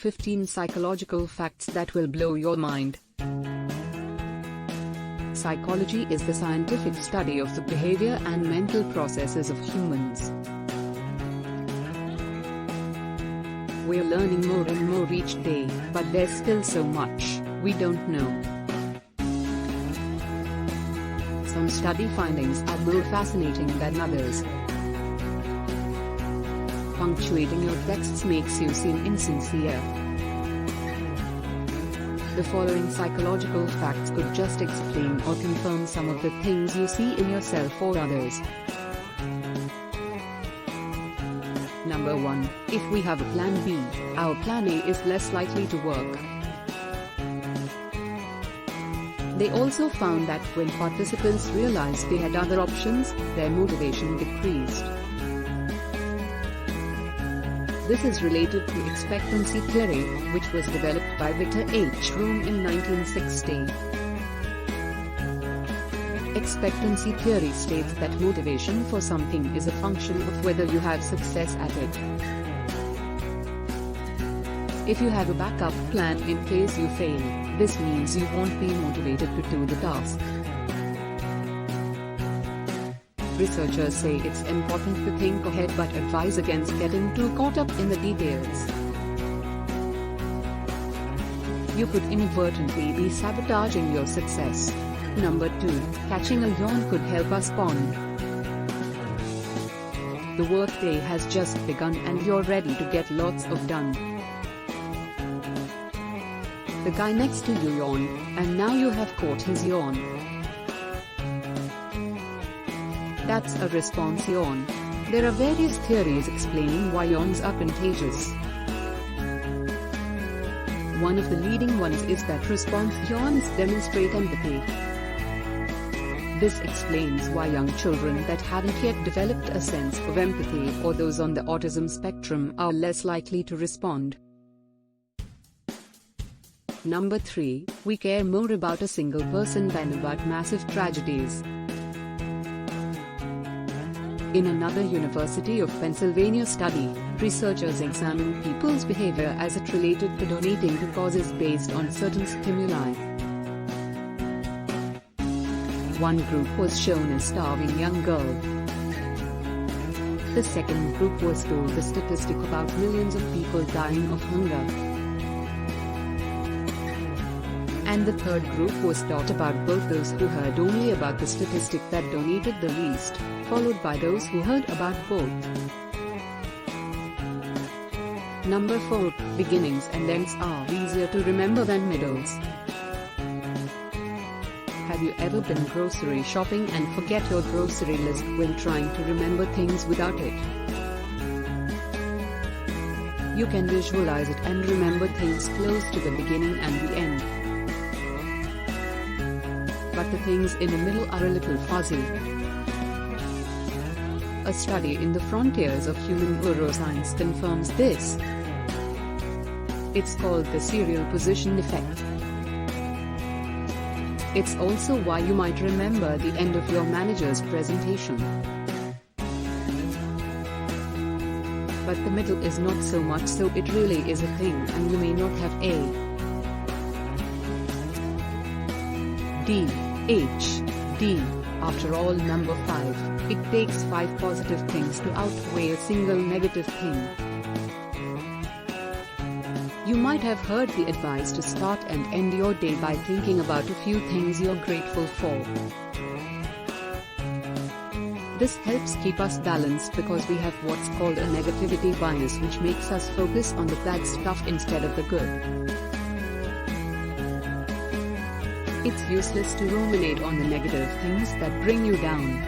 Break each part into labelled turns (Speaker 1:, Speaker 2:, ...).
Speaker 1: 15 psychological facts that will blow your mind. Psychology is the scientific study of the behavior and mental processes of humans. We're learning more and more each day, but there's still so much we don't know. Some study findings are more fascinating than others. Punctuating your texts makes you seem insincere. The following psychological facts could just explain or confirm some of the things you see in yourself or others. Number 1. If we have a plan B, our plan A is less likely to work. They also found that when participants realized they had other options, their motivation decreased. This is related to expectancy theory, which was developed by Victor H. Rome in 1960. Expectancy theory states that motivation for something is a function of whether you have success at it. If you have a backup plan in case you fail, this means you won't be motivated to do the task. Researchers say it's important to think ahead but advise against getting too caught up in the details. You could inadvertently be sabotaging your success. Number 2. Catching a yawn could help us bond. The workday has just begun and you're ready to get lots of done. The guy next to you yawned, and now you have caught his yawn. That's a response yawn. There are various theories explaining why yawns are contagious. One of the leading ones is that response yawns demonstrate empathy. This explains why young children that haven't yet developed a sense of empathy or those on the autism spectrum are less likely to respond. Number 3. We care more about a single person than about massive tragedies. In another University of Pennsylvania study, researchers examined people's behavior as it related to donating to causes based on certain stimuli. One group was shown a starving young girl. The second group was told the statistic about millions of people dying of hunger. And the third group was taught about both those who heard only about the statistic that donated the least, followed by those who heard about both. Number 4. Beginnings and ends are easier to remember than middles. Have you ever been grocery shopping and forget your grocery list when trying to remember things without it? You can visualize it and remember things close to the beginning and the end. But the things in the middle are a little fuzzy. A study in the Frontiers of Human Neuroscience confirms this. It's called the serial position effect. It's also why you might remember the end of your manager's presentation. But the middle is not so much, so it really is a thing and you may not have a D, H, D. After all, number 5, it takes 5 positive things to outweigh a single negative thing. You might have heard the advice to start and end your day by thinking about a few things you're grateful for. This helps keep us balanced because we have what's called a negativity bias, which makes us focus on the bad stuff instead of the good. It's useless to ruminate on the negative things that bring you down.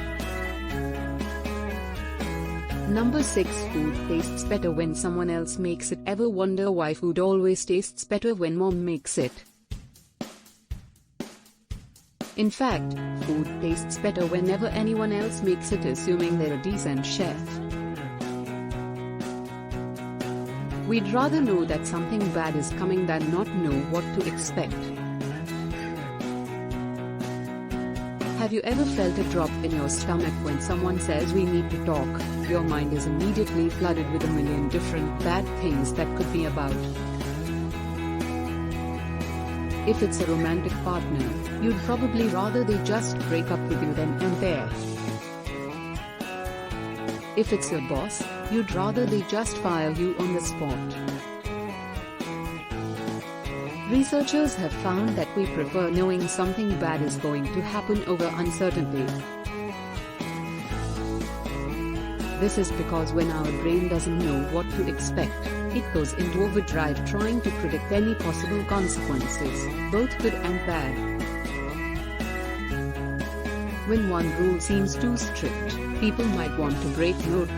Speaker 1: Number 6. Food tastes better when someone else makes it. Ever wonder why food always tastes better when mom makes it? In fact, food tastes better whenever anyone else makes it, assuming they're a decent chef. We'd rather know that something bad is coming than not know what to expect. Have you ever felt a drop in your stomach when someone says we need to talk? Your mind is immediately flooded with a million different bad things that could be about. If it's a romantic partner, you'd probably rather they just break up with you then and there. If it's your boss, you'd rather they just fire you on the spot. Researchers have found that we prefer knowing something bad is going to happen over uncertainty. This is because when our brain doesn't know what to expect, it goes into overdrive trying to predict any possible consequences, both good and bad. When one rule seems too strict, people might want to break it.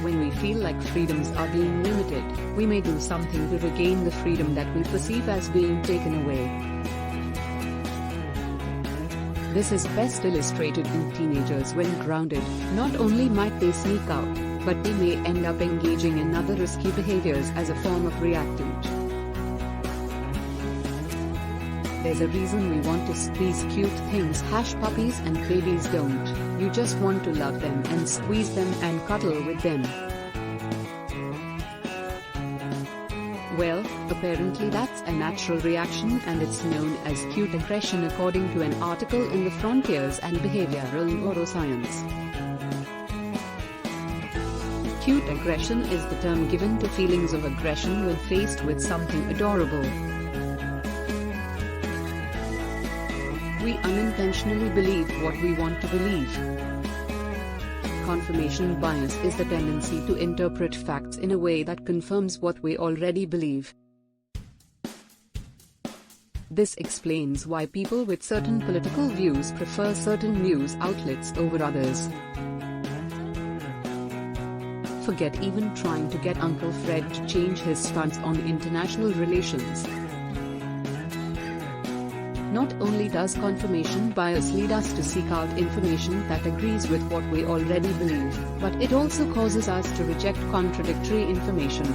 Speaker 1: When we feel like freedoms are being limited, we may do something to regain the freedom that we perceive as being taken away. This is best illustrated in teenagers when grounded. Not only might they sneak out, but they may end up engaging in other risky behaviors as a form of reactant. There's a reason we want to squeeze cute things. Puppies and babies don't. You just want to love them and squeeze them and cuddle with them. Well, apparently that's a natural reaction and it's known as cute aggression according to an article in the Frontiers and Behavioral Neuroscience. Cute aggression is the term given to feelings of aggression when faced with something adorable. We unintentionally believe what we want to believe. Confirmation bias is the tendency to interpret facts in a way that confirms what we already believe. This explains why people with certain political views prefer certain news outlets over others. Forget even trying to get Uncle Fred to change his stance on international relations. Not only does confirmation bias lead us to seek out information that agrees with what we already believe, but it also causes us to reject contradictory information.